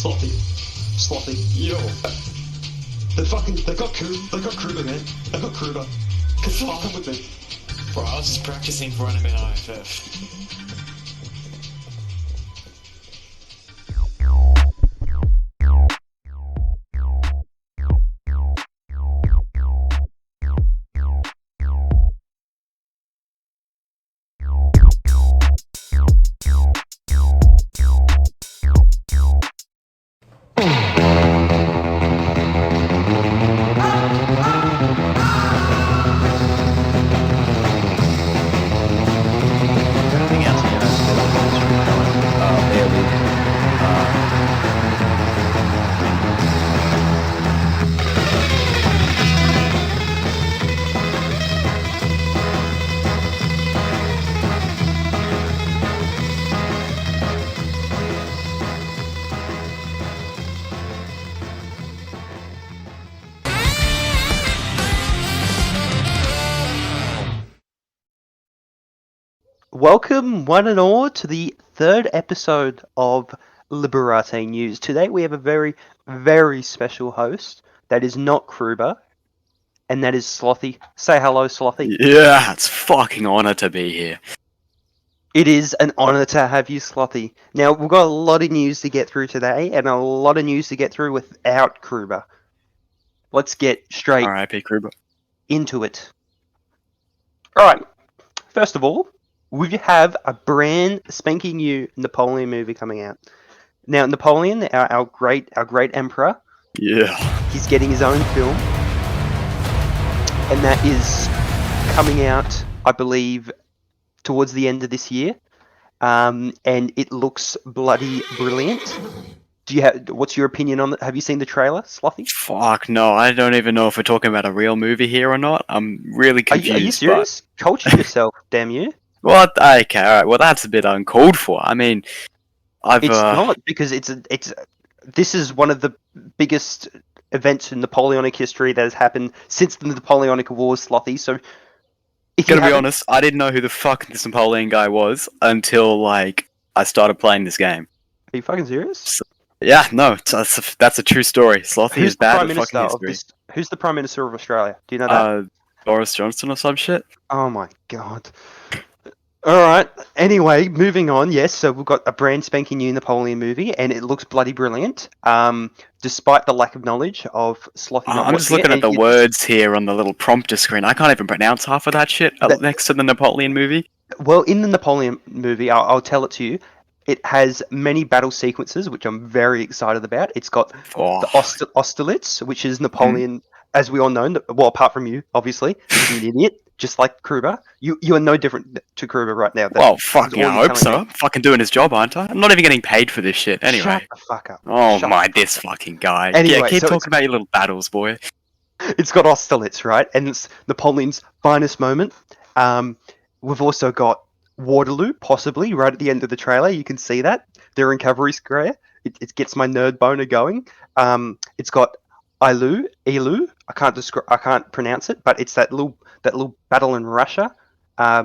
Slothy, yo. They got Kruber, man. They got Kruber. Come with me. Bro, I was just practicing for running an IFF. Welcome, one and all, to the third episode of Liberte News. Today we have a very, very special host that is not Kruber, and that is Slothy. Say hello, Slothy. Yeah, it's fucking honor to be here. It is an honour to have you, Slothy. Now, we've got a lot of news to get through today, and a lot of news to get through without Kruber. Let's get straight R.I.P. Kruber. into it. Alright, first of all, we have a brand spanking new Napoleon movie coming out. Now, Napoleon, our great emperor, Yeah. he's getting his own film, and that is coming out, I believe, towards the end of this year. And it looks bloody brilliant. What's your opinion on it? Have you seen the trailer, Slothy? Fuck no, I don't even know if we're talking about a real movie here or not. I'm really confused. Are you serious? Culture yourself, damn you. What? Okay, alright, well that's a bit uncalled for. I mean, It's not, because this is one of the biggest events in Napoleonic history that has happened since the Napoleonic Wars, Slothy. So, if you Gonna be honest, I didn't know who the fuck this Napoleon guy was until, like, I started playing this game. Are you fucking serious? Yeah, no, that's a true story. Slothy Who's is bad Prime at Minister fucking of history. this? Who's the Prime Minister of Australia? Do you know that? Boris Johnson or some shit? Oh my god. Alright, anyway, moving on. Yes, so we've got a brand spanking new Napoleon movie, and it looks bloody brilliant. Despite the lack of knowledge of Slothy not I'm just watching looking it, at the words here on the little prompter screen. I can't even pronounce half of that shit next to the Napoleon movie. Well, in the Napoleon movie, I'll tell it to you, it has many battle sequences, which I'm very excited about. It's got the Austerlitz, which is Napoleon, as we all know, well, apart from you, obviously, you're an idiot, just like Kruber. You are no different to Kruber right now. Well, fucking I hope so. I'm fucking doing his job, aren't I? I'm not even getting paid for this shit, anyway. Shut the fuck up. Oh my, this fucking guy. Anyway, yeah, keep so talking about your little battles, boy. It's got Austerlitz, right? And it's Napoleon's finest moment. We've also got Waterloo, possibly, right at the end of the trailer. You can see that. They're in Cavalry Square. It gets my nerd boner going. It's got Elu. I can't pronounce it, but it's that little battle in Russia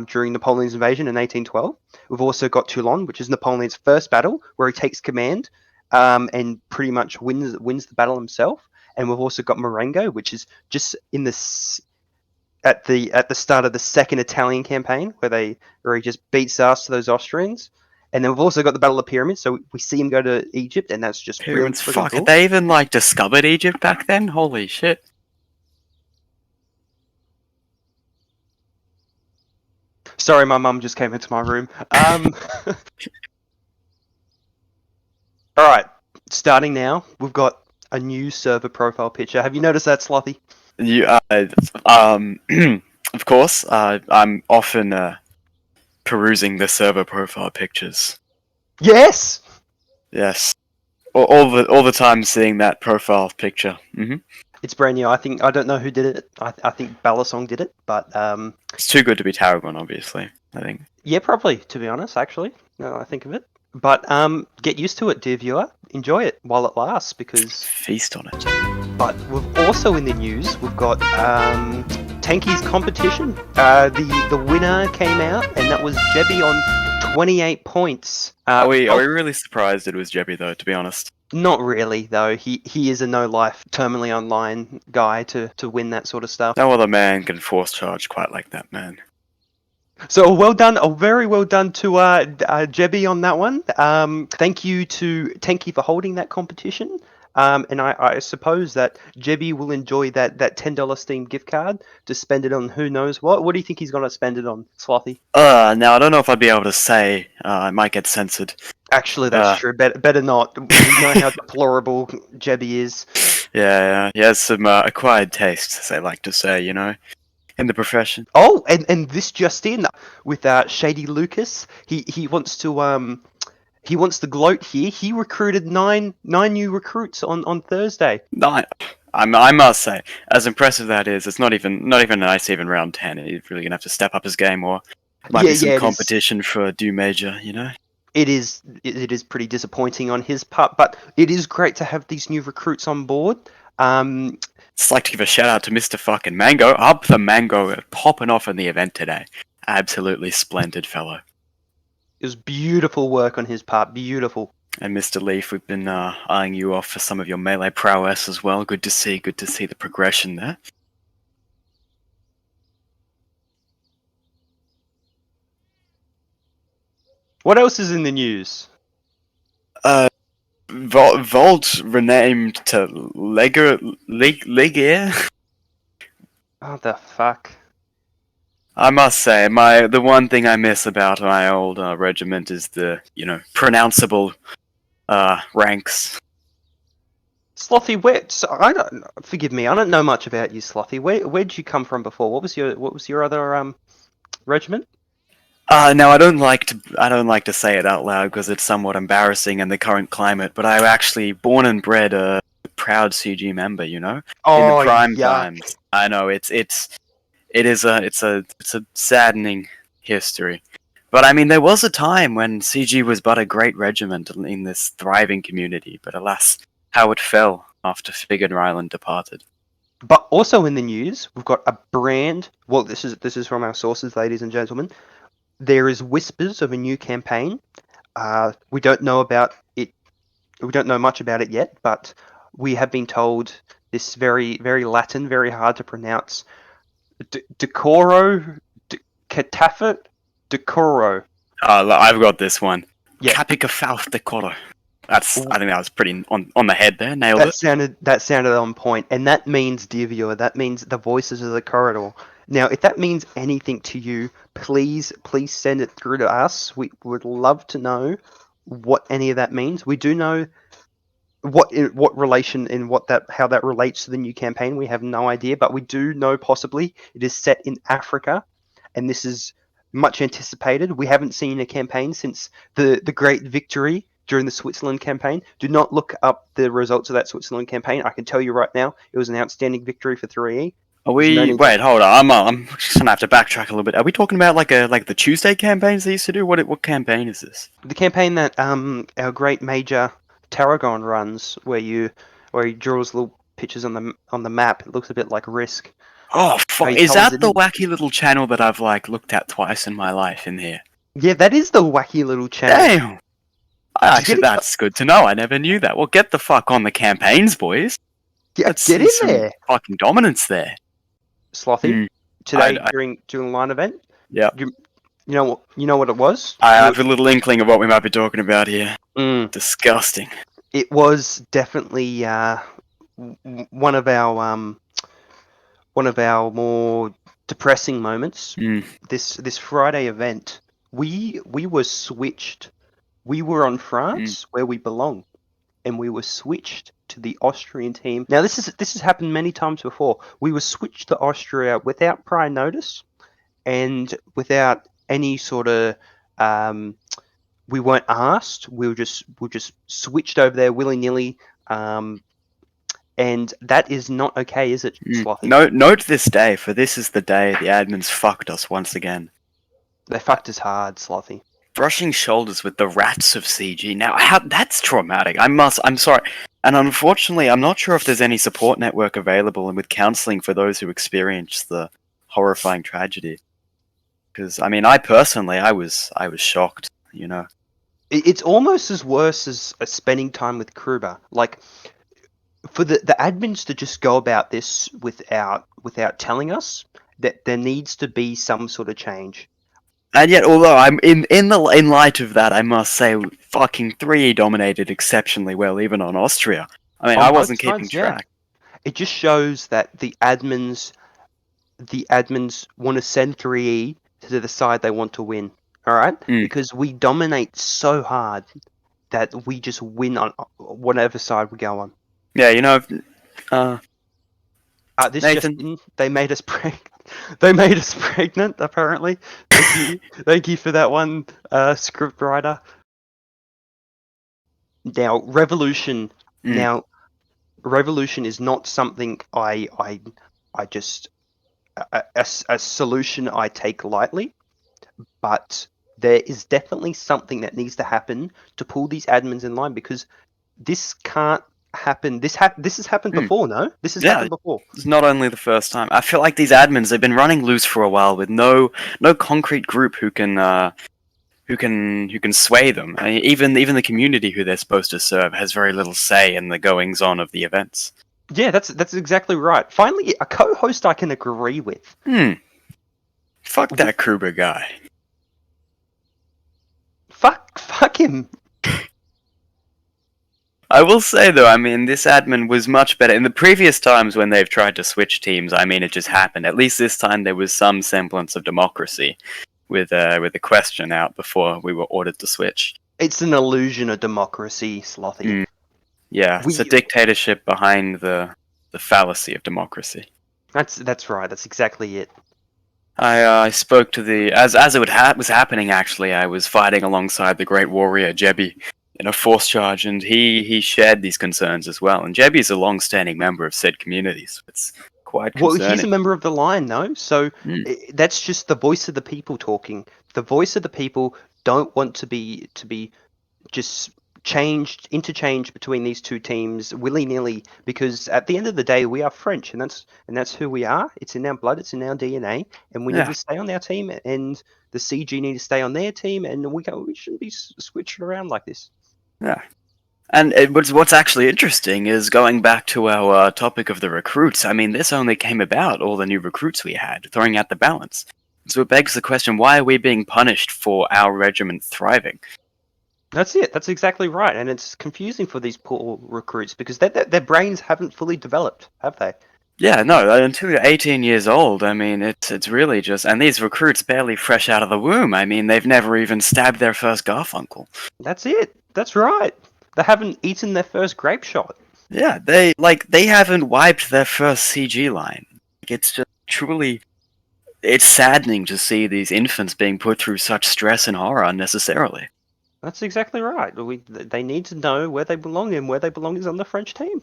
during Napoleon's invasion in 1812. We've also got Toulon, which is Napoleon's first battle, where he takes command and pretty much wins the battle himself. And we've also got Marengo, which is just at the start of the second Italian campaign, where he just beats ass to those Austrians. And then we've also got the Battle of Pyramids, so we see him go to Egypt, and that's just Pyramids, fuck, cool. had they even, like, discovered Egypt back then? Holy shit. Sorry, my mum just came into my room. Alright, starting now, we've got a new server profile picture. Have you noticed that, Slothy? Of course, I'm often, perusing the server profile pictures. Yes! Yes. All the time seeing that profile picture. Mm-hmm. It's brand new. I don't know who did it. I think Ballasong did it, but it's too good to be Tarragon, obviously, I think. Yeah, probably, to be honest, actually. Now I think of it. But get used to it, dear viewer. Enjoy it while it lasts, because feast on it. But we've also in the news, we've got Tanky's competition. The winner came out, and that was Jebby on 28 points. Are we really surprised it was Jebby, though, to be honest? Not really, though. He is a no-life, terminally online guy to win that sort of stuff. No other man can force charge quite like that man. So well done, very well done to Jebby on that one. Thank you to Tenki for holding that competition. And I suppose that Jebby will enjoy that $10 Steam gift card to spend it on who knows what. What do you think he's going to spend it on, Slothy? Now I don't know if I'd be able to say. I might get censored. Actually, that's true. Better not. We know how deplorable Jebby is. Yeah, he has some acquired tastes, as they like to say, you know, in the profession. Oh, and this just in with Shady Lucas. He wants to he wants to gloat here. He recruited nine new recruits on Thursday. I must say, as impressive that is, it's not even nice even round 10. He's really gonna have to step up his game, or might be some competition for due major, you know. It is pretty disappointing on his part, but it is great to have these new recruits on board. Just like to give a shout out to Mr. fucking Mango. Up the Mango popping off in the event today. Absolutely splendid fellow. It was beautiful work on his part. Beautiful. And Mr. Leaf, we've been eyeing you off for some of your melee prowess as well. Good to see the progression there. What else is in the news? Volt renamed to Legier. Oh, the fuck. I must say, the one thing I miss about my old regiment is the, pronounceable ranks. Slothy, forgive me, I don't know much about you, Slothy. Where'd you come from before? What was your other regiment? Now I don't like to say it out loud because it's somewhat embarrassing in the current climate. But I'm actually born and bred a proud CG member, you know. Oh, in the prime yuck. times. I know it's a saddening history. But I mean, there was a time when CG was but a great regiment in this thriving community. But alas, how it fell after Figure Island departed. But also in the news, we've got a brand. Well, this is from our sources, ladies and gentlemen. There is whispers of a new campaign. We don't know about it. We don't know much about it yet, but we have been told this very, very Latin, very hard to pronounce. Decoro, Catafet, Decoro. I've got this one. Yeah. Capica Faust Decoro. I think that was pretty on the head there. Nailed it. That sounded on point, and that means, dear viewer, that means the voices of the corridor. Now, if that means anything to you, please send it through to us. We would love to know what any of that means. We do know what relation and how that relates to the new campaign. We have no idea, but we do know possibly it is set in Africa, and this is much anticipated. We haven't seen a campaign since the great victory during the Switzerland campaign. Do not look up the results of that Switzerland campaign. I can tell you right now, it was an outstanding victory for 3E. Wait, hold on. I'm just gonna have to backtrack a little bit. Are we talking about like the Tuesday campaigns they used to do? What campaign is this? The campaign that our great Major Tarragon runs, where he draws little pictures on the map. It looks a bit like Risk. Oh, fuck. Is that the wacky little channel that I've looked at twice in my life in here? Yeah, that is the wacky little channel. Damn. That's good to know. I never knew that. Well, get the fuck on the campaigns, boys. Yeah, Let's get see in some there. fucking dominance there. Slothy, today during the line event. Yeah. You know what it was? I have a little inkling of what we might be talking about here. Disgusting. It was definitely one of our more depressing moments. This Friday event, we were switched. We were on France, where we belong, and we were switched to the Austrian team. Now, this has happened many times before. We were switched to Austria without prior notice and without any sort of. We weren't asked. We were just switched over there willy nilly, and that is not okay, is it, Slothy? Note this day, for this is the day the admins fucked us once again. They fucked us hard, Slothy. Brushing shoulders with the rats of CG. Now, that's traumatic. I'm sorry. And unfortunately, I'm not sure if there's any support network available and with counseling for those who experienced the horrifying tragedy. Because, I mean, I was shocked, you know. It's almost as worse as spending time with Kruber. Like, for the admins to just go about this without telling us that there needs to be some sort of change. And yet, although I'm in light of that, I must say, fucking 3 dominated exceptionally well, even on Austria. I mean, On I both wasn't sides, keeping yeah. track. It just shows that the admins want to send 3E to the side they want to win. All right, because we dominate so hard that we just win on whatever side we go on. Yeah, you know, This Nathan. just in, they made us They made us pregnant. Apparently, thank you for that one, script writer. Now, revolution. Now, revolution is not something I just a solution I take lightly, but there is definitely something that needs to happen to pull these admins in line, because this can't happen. This has happened before, no? This has happened before. It's not only the first time. I feel like these admins, they've been running loose for a while with no concrete group who can sway them. I mean, even the community who they're supposed to serve has very little say in the goings on of the events. Yeah, that's exactly right. Finally, a co-host I can agree with. Fuck that Kruber guy. Fuck him. I will say though, I mean, this admin was much better. In the previous times when they've tried to switch teams, I mean, it just happened. At least this time there was some semblance of democracy, with a question out before we were ordered to switch. It's an illusion of democracy, Slothy. Yeah, it's a dictatorship behind the fallacy of democracy. That's right. That's exactly it. I spoke to the as it was happening. Actually, I was fighting alongside the great warrior Jebi in a force charge, and he shared these concerns as well. And Jebi's a long-standing member of said community, so it's quite concerning. Well, he's a member of the line, no? So that's just the voice of the people talking. The voice of the people don't want to be just interchanged between these two teams willy-nilly, because at the end of the day we are French, and that's who we are. It's in our blood, it's in our DNA, and we need to stay on our team, and the CG need to stay on their team, and we shouldn't be switching around like this. Yeah. And what's actually interesting is going back to our topic of the recruits. I mean, this only came about, all the new recruits we had, throwing out the balance. So it begs the question, why are we being punished for our regiment thriving? That's it. That's exactly right. And it's confusing for these poor recruits, because their brains haven't fully developed, have they? Yeah, no, until you're 18 years old, I mean, it's really just... And these recruits barely fresh out of the womb. I mean, they've never even stabbed their first Garfunkel. That's it. That's right. They haven't eaten their first grape shot. Yeah, they haven't wiped their first CG line. It's just truly... It's saddening to see these infants being put through such stress and horror unnecessarily. That's exactly right. They need to know where they belong, and where they belong is on the French team.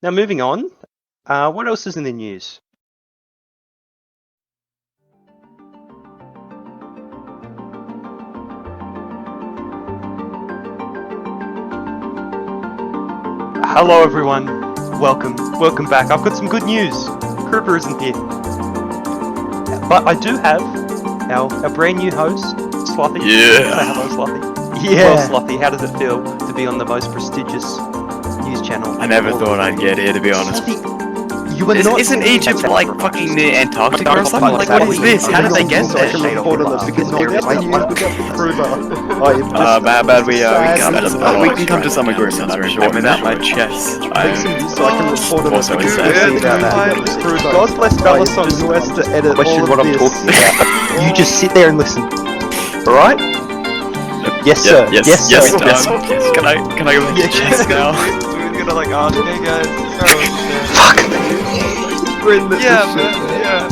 Now, moving on, what else is in the news? Hello, everyone. Welcome back. I've got some good news. Kruber isn't here, but I do have our brand new host, Slothy. Yeah. Say hello, Slothy. Yeah. Well, Slothy, how does it feel to be on the most prestigious news channel? I never thought I'd get here, to be honest. Slothy, you were not. Isn't Egypt like fucking near Antarctica or something? Like, what is this? How did they get there? How bad we can come to some agreement, I'm sure. Without my chest, So I can report on also this. God bless Balisong, who has to edit all what of I'm this. talking about. You just sit there and listen. All right? Yes, sir. Yes. Can I go with your chest now? We're gonna like ask, hey guys, Fuck. yeah, man, yeah.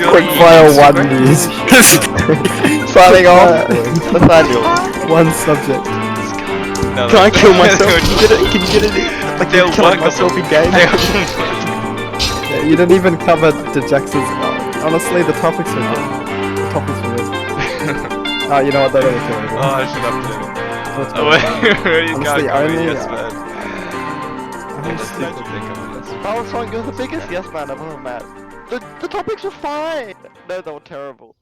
Quick fire one news. Signing off. Nathaniel. One subject. Can I kill myself? Can you get it? Like, They'll kill work myself in game? Yeah, you didn't even cover the Jackson's. Honestly, the topics are good. The topics are good. You know what? Don't even kill me. Oh, I should have played Let's it. go. You Honestly, can't go only- yes, man. I'm Just stupid. let you think of this. Power Song, you're the biggest yes man I've ever met. The topics were fine. No, they were terrible.